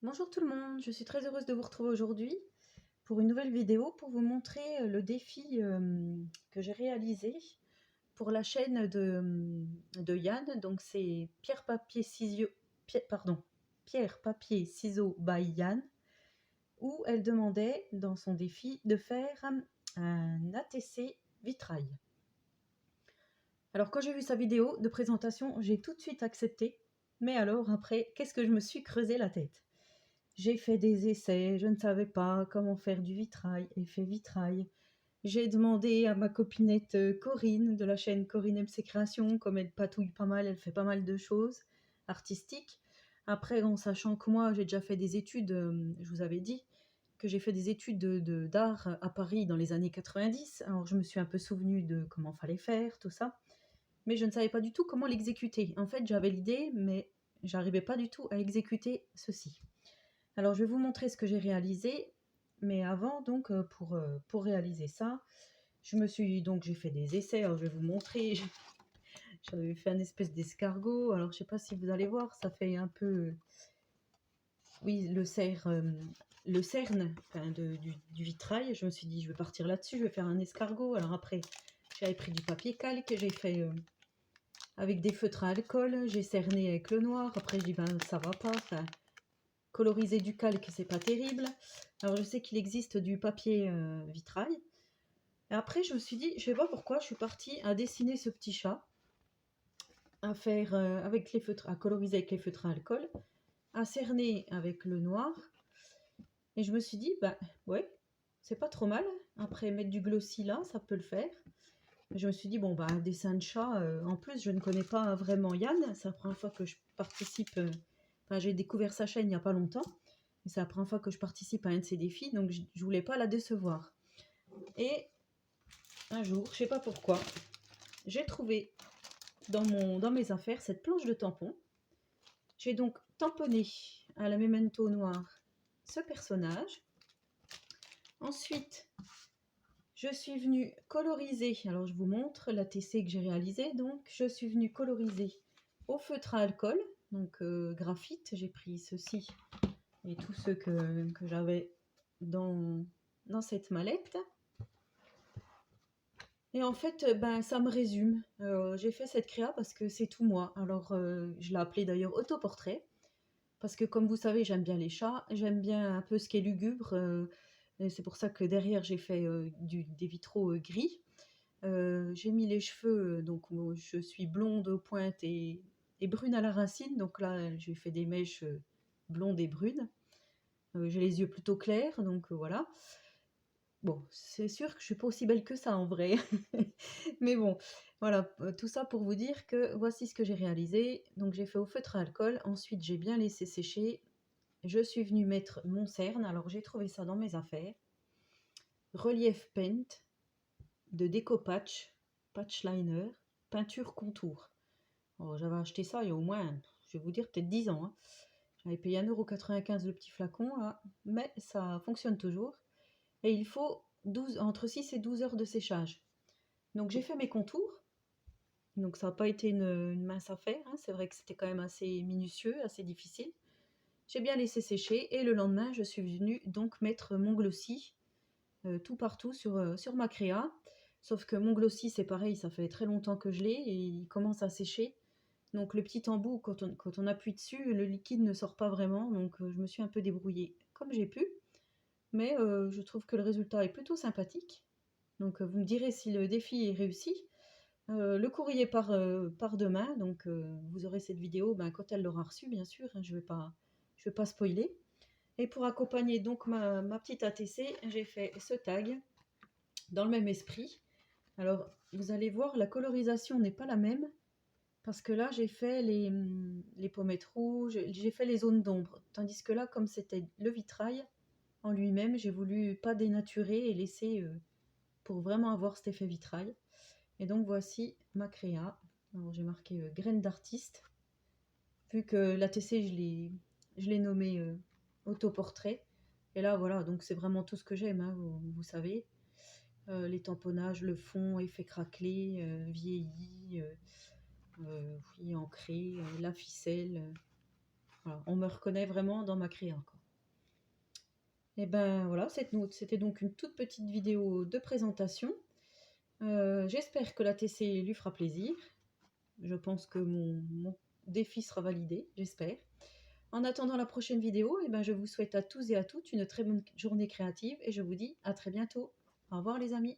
Bonjour tout le monde, je suis très heureuse de vous retrouver aujourd'hui pour une nouvelle vidéo pour vous montrer le défi que j'ai réalisé pour la chaîne de Yann. Donc c'est Pierre, papier, ciseaux by Yann, où elle demandait dans son défi de faire un ATC vitrail. Alors quand j'ai vu sa vidéo de présentation, j'ai tout de suite accepté, mais alors après, qu'est-ce que je me suis creusé la tête? J'ai fait des essais, je ne savais pas comment faire du vitrail, effet vitrail. J'ai demandé à ma copinette Corinne de la chaîne Corinne MC Création, comme elle patouille pas mal, elle fait pas mal de choses artistiques. Après, en sachant que moi, j'ai déjà fait des études, je vous avais dit que j'ai fait des études d'art à Paris dans les années 90. Alors, je me suis un peu souvenue de comment fallait faire, tout ça. Mais je ne savais pas du tout comment l'exécuter. En fait, j'avais l'idée, mais j'arrivais pas du tout à exécuter ceci. Alors, je vais vous montrer ce que j'ai réalisé, mais avant, donc, pour réaliser ça, j'ai fait des essais. Alors, je vais vous montrer. J'avais fait un espèce d'escargot. Alors, je sais pas si vous allez voir, ça fait un peu, oui, le cerne enfin, du vitrail. Je me suis dit, je vais partir là-dessus, je vais faire un escargot. Alors après, j'avais pris du papier calque, j'ai fait avec des feutres à alcool, j'ai cerné avec le noir. Après, je dis, ben, ça va pas. Enfin, coloriser du calque, c'est pas terrible. Alors je sais qu'il existe du papier vitrail. Et après, je me suis dit, je sais pas pourquoi, je suis partie à dessiner ce petit chat, à faire avec les feutres, à coloriser avec les feutres à alcool, à cerner avec le noir. Et je me suis dit, bah ouais, c'est pas trop mal. Après, mettre du glossy là, ça peut le faire. Et je me suis dit, bon, bah, un dessin de chat, en plus, je ne connais pas vraiment Yann. C'est la première fois que je participe. Enfin, j'ai découvert sa chaîne il n'y a pas longtemps. Et c'est la première fois que je participe à un de ces défis, donc je voulais pas la décevoir. Et un jour, je sais pas pourquoi, j'ai trouvé dans mes affaires cette planche de tampons. J'ai donc tamponné à la Memento noire ce personnage. Ensuite, je suis venue coloriser, alors je vous montre la TC que j'ai réalisée, donc je suis venue coloriser au feutre à alcool, donc graphite, j'ai pris ceci et tous ceux que j'avais dans cette mallette. Et en fait, ben, ça me résume. J'ai fait cette créa parce que c'est tout moi. Alors, je l'ai appelé d'ailleurs autoportrait, parce que comme vous savez, j'aime bien les chats, j'aime bien un peu ce qui est lugubre. Et c'est pour ça que derrière, j'ai fait des vitraux gris. J'ai mis les cheveux, donc je suis blonde aux pointes et brune à la racine. Donc là, j'ai fait des mèches blondes et brunes. J'ai les yeux plutôt clairs, donc voilà. Bon, c'est sûr que je suis pas aussi belle que ça en vrai. Mais bon, voilà, tout ça pour vous dire que voici ce que j'ai réalisé. Donc j'ai fait au feutre à alcool, ensuite j'ai bien laissé sécher. Je suis venue mettre mon cerne, alors j'ai trouvé ça dans mes affaires. Relief Paint de Déco Patch, Patch Liner, peinture contour. Alors, j'avais acheté ça il y a au moins, je vais vous dire, peut-être 10 ans, hein. J'avais payé 1,95 € le petit flacon, là, mais ça fonctionne toujours. Et il faut entre 6 et 12 heures de séchage. Donc j'ai fait mes contours. Donc ça n'a pas été une mince affaire, hein. C'est vrai que c'était quand même assez minutieux, assez difficile. J'ai bien laissé sécher et le lendemain, je suis venue donc mettre mon glossy tout partout sur ma créa. Sauf que mon glossy, c'est pareil, ça fait très longtemps que je l'ai et il commence à sécher. Donc le petit embout, quand on appuie dessus, le liquide ne sort pas vraiment. Donc je me suis un peu débrouillée comme j'ai pu. Mais je trouve que le résultat est plutôt sympathique. Donc vous me direz si le défi est réussi. Le courrier part demain, donc vous aurez cette vidéo quand elle l'aura reçue, bien sûr, hein, je vais pas spoiler. Et pour accompagner donc ma petite ATC, j'ai fait ce tag dans le même esprit. Alors vous allez voir, la colorisation n'est pas la même, parce que là j'ai fait les pommettes rouges, j'ai fait les zones d'ombre, tandis que là, comme c'était le vitrail en lui-même, j'ai voulu pas dénaturer et laisser pour vraiment avoir cet effet vitrail. Et donc voici ma créa. Alors j'ai marqué graine d'artiste. Vu que l'ATC je l'ai nommé autoportrait. Et là voilà, donc c'est vraiment tout ce que j'aime, hein, vous savez. Les tamponnages, le fond, effet craquelé, vieilli, oui, ancré, la ficelle. Voilà, on me reconnaît vraiment dans ma créa, quoi. Et ben voilà, c'était donc une toute petite vidéo de présentation. J'espère que la TC lui fera plaisir. Je pense que mon défi sera validé, j'espère. En attendant la prochaine vidéo, eh ben, je vous souhaite à tous et à toutes une très bonne journée créative et je vous dis à très bientôt. Au revoir les amis.